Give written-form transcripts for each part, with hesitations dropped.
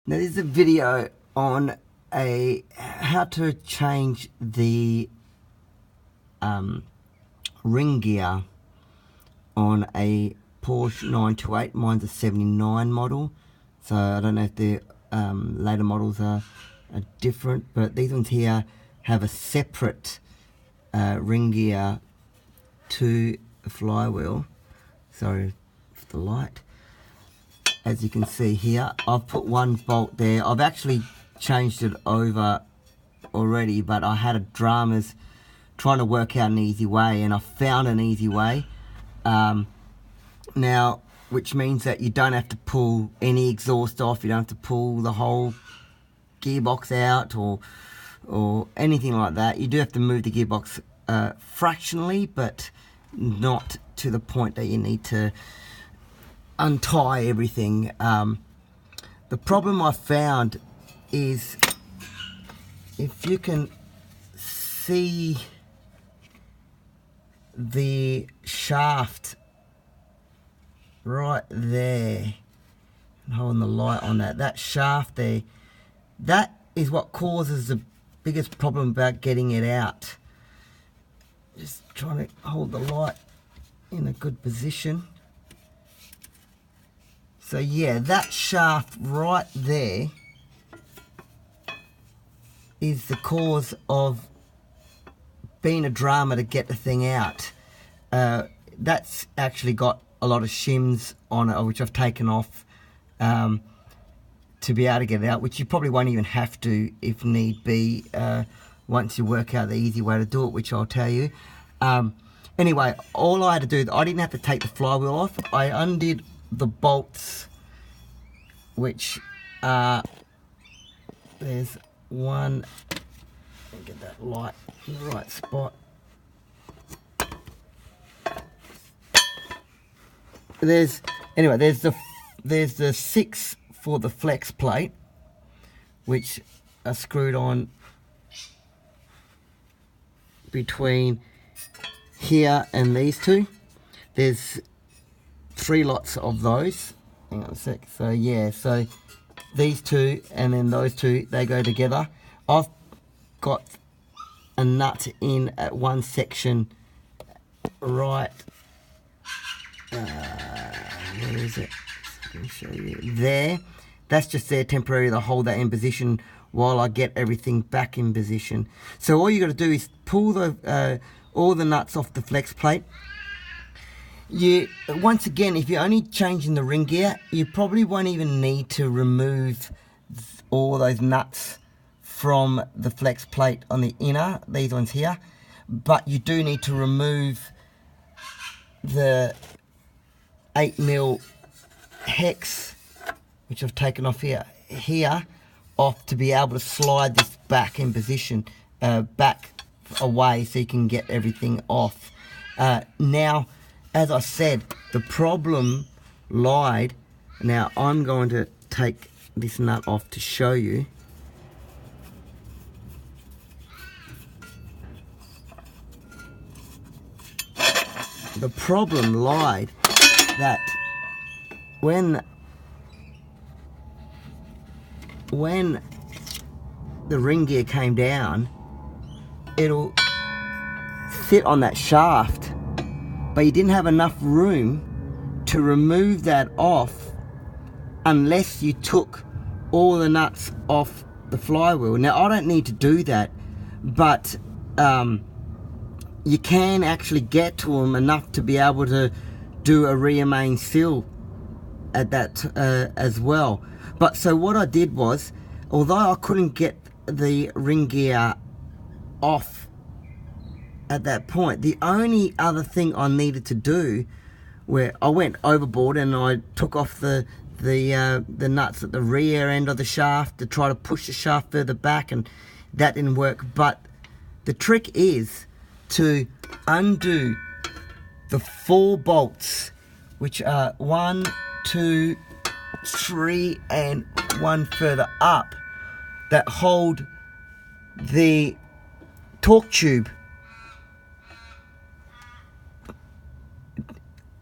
Now this is a video on how to change the ring gear on a Porsche 928. Mine's a 79 model, so I don't know if the later models are different, but these ones here have a separate ring gear to the flywheel. Sorry for the light. As you can see here, I've put one bolt there. I've actually changed it over already, but I had a dramas trying to work out an easy way, and I found an easy way. Now, which means that you don't have to pull any exhaust off, you don't have to pull the whole gearbox out or anything like that. You do have to move the gearbox fractionally, but not to the point that you need to untie everything. The problem I found is, if you can see the shaft right there, I'm holding the light on that shaft there, that is what causes the biggest problem about getting it out. Just trying to hold the light in a good position. So yeah, that shaft right there is the cause of being a drama to get the thing out. That's actually got a lot of shims on it, which I've taken off to be able to get it out, which you probably won't even have to if need be, once you work out the easy way to do it, which I'll tell you. Anyway, all I had to do, I didn't have to take the flywheel off. I undid the bolts, which there's one, get that light in the right spot. There's the 6 for the flex plate, which are screwed on between here and these two. There's 3 lots of those. Hang on a sec. So yeah, so these two and then those two, they go together. I've got a nut in at one section right, where is it? Let me show you. There. That's just there temporarily to hold that in position while I get everything back in position. So all you got to do is pull the all the nuts off the flex plate. Once again, if you're only changing the ring gear, you probably won't even need to remove all those nuts from the flex plate on the inner, these ones here, but you do need to remove the 8mm hex, which I've taken off here off, to be able to slide this back in position, back away, so you can get everything off. Now, as I said, the problem lied. Now I'm going to take this nut off to show you. The problem lied that when the ring gear came down, it'll sit on that shaft, but you didn't have enough room to remove that off unless you took all the nuts off the flywheel. Now I don't need to do that, but you can actually get to them enough to be able to do a rear main seal at that as well. But so what I did was, although I couldn't get the ring gear off at that point, the only other thing I needed to do, where I went overboard and I took off the nuts at the rear end of the shaft to try to push the shaft further back, and that didn't work. But the trick is to undo the 4 bolts, which are 1, 2, 3 and 1 further up, that hold the torque tube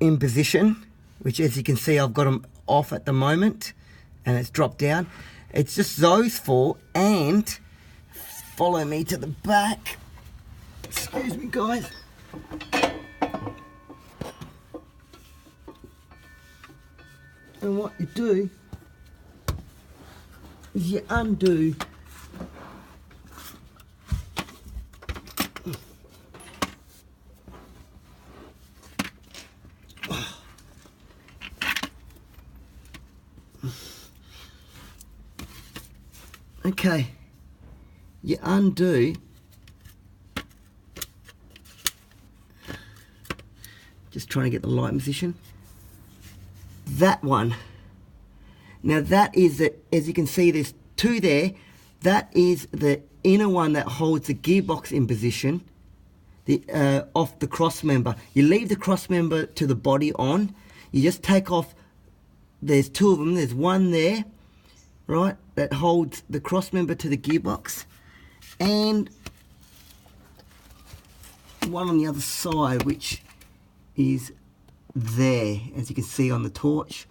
in position, which, as you can see, I've got them off at the moment and it's dropped down. It's just those four, and follow me to the back. Excuse me, guys. And what you do is you undo okay, you undo just trying to get the light position. That one. Now that is the, as you can see, there's two there. That is the inner one that holds the gearbox in position, the off the cross member. You leave the cross member to the body on. You just take off. There's two of them. There's one there, right, that holds the cross member to the gearbox, and one on the other side, which is there, as you can see on the torch.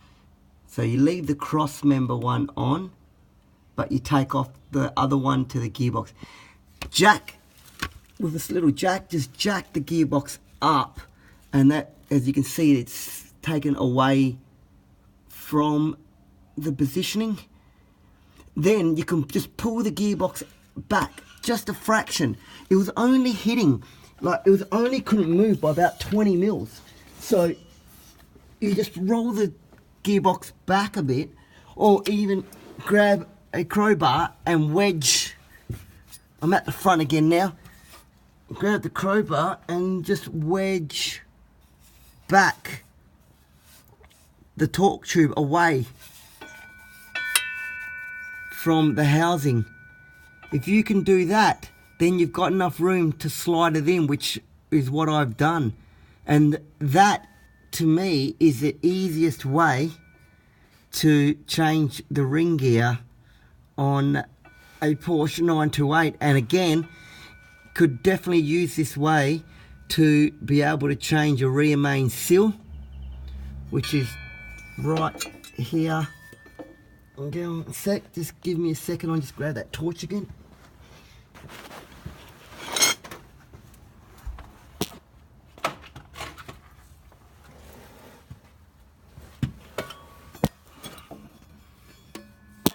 So you leave the cross member one on, but you take off the other one to the gearbox. Jack, with this little jack, just jack the gearbox up, and that, as you can see, it's taken away from the positioning. Then you can just pull the gearbox back just a fraction. It was only hitting, like, it was only couldn't move by about 20 mils. So you just roll the gearbox back a bit, or even grab a crowbar and wedge. I'm at the front again now. Grab the crowbar and just wedge back the torque tube away from the housing. If you can do that, then you've got enough room to slide it in, which is what I've done. And that, to me, is the easiest way to change the ring gear on a Porsche 928. And again, could definitely use this way to be able to change a rear main seal, which is right here. Okay, a sec, just give me a second, I'll just grab that torch again.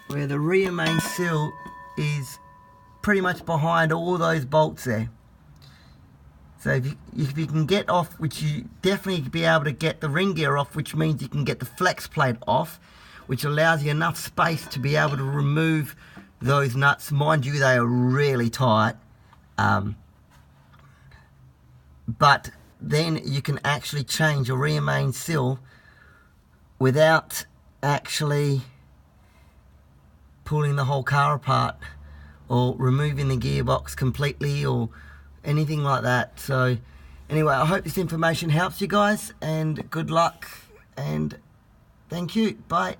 Where the rear main seal is pretty much behind all those bolts there. So if you can get off, which you definitely be able to get the ring gear off, which means you can get the flex plate off, which allows you enough space to be able to remove those nuts. Mind you, they are really tight. But then you can actually change your rear main seal without actually pulling the whole car apart or removing the gearbox completely or anything like that. So anyway, I hope this information helps you guys, and good luck, and thank you. Bye.